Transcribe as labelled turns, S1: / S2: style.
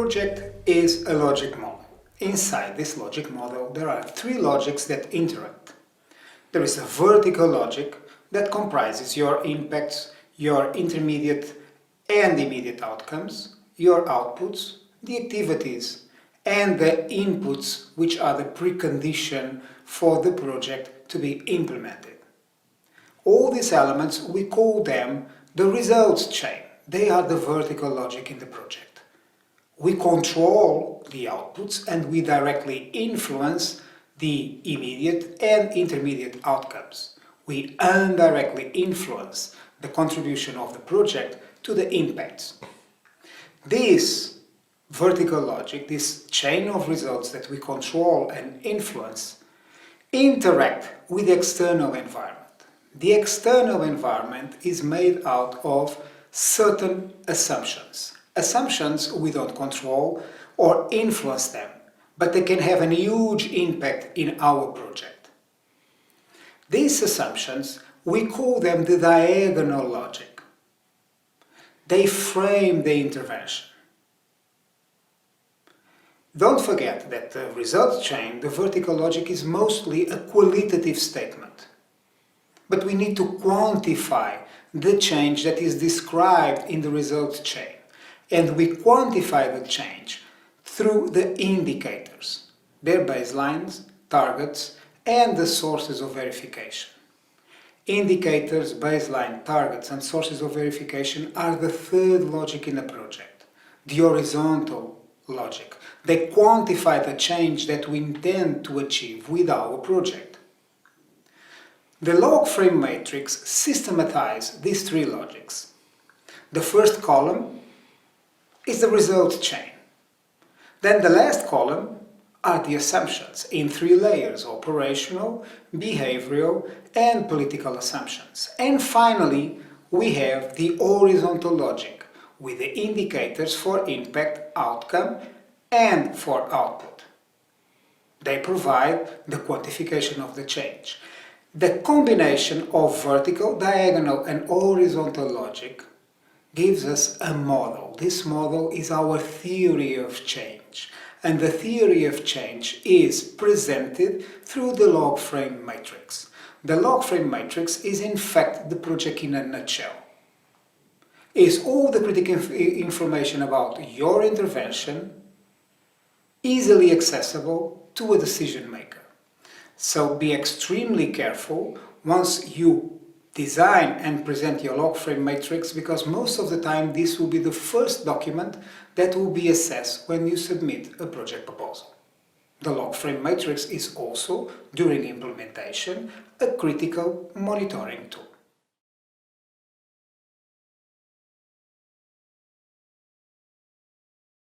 S1: project is a logic model. Inside this logic model there are three logics that interact. There is a vertical logic that comprises your impacts, your intermediate and immediate outcomes, your outputs, the activities, and the inputs, which are the precondition for the project to be implemented. All these elements, we call them the results chain. They are the vertical logic in the project. We control the outputs and we directly influence the immediate and intermediate outcomes. We indirectly influence the contribution of the project to the impacts. This vertical logic, this chain of results that we control and influence, interact with the external environment. The external environment is made out of certain assumptions. Assumptions we don't control or influence them, but they can have a huge impact in our project. These assumptions, we call them the diagonal logic. They frame the intervention. Don't forget that the result chain, the vertical logic, is mostly a qualitative statement. But we need to quantify the change that is described in the result chain. And we quantify the change through the indicators, their baselines, targets, and the sources of verification. Indicators, baseline, targets, and sources of verification are the third logic in the project, the horizontal logic. They quantify the change that we intend to achieve with our project. The log frame matrix systematizes these three logics. The first column is the result chain. Then the last column are the assumptions in three layers: operational, behavioral, and political assumptions. And finally, we have the horizontal logic with the indicators for impact, outcome, and for output. They provide the quantification of the change. The combination of vertical, diagonal, and horizontal logic gives us a model. This model is our theory of change. And the theory of change is presented through the log frame matrix. The log frame matrix is in fact the project in a nutshell. It's all the critical information about your intervention, easily accessible to a decision maker. So be extremely careful once you design and present your log frame matrix, because most of the time this will be the first document that will be assessed when you submit a project proposal. The log frame matrix is also, during implementation, a critical monitoring tool.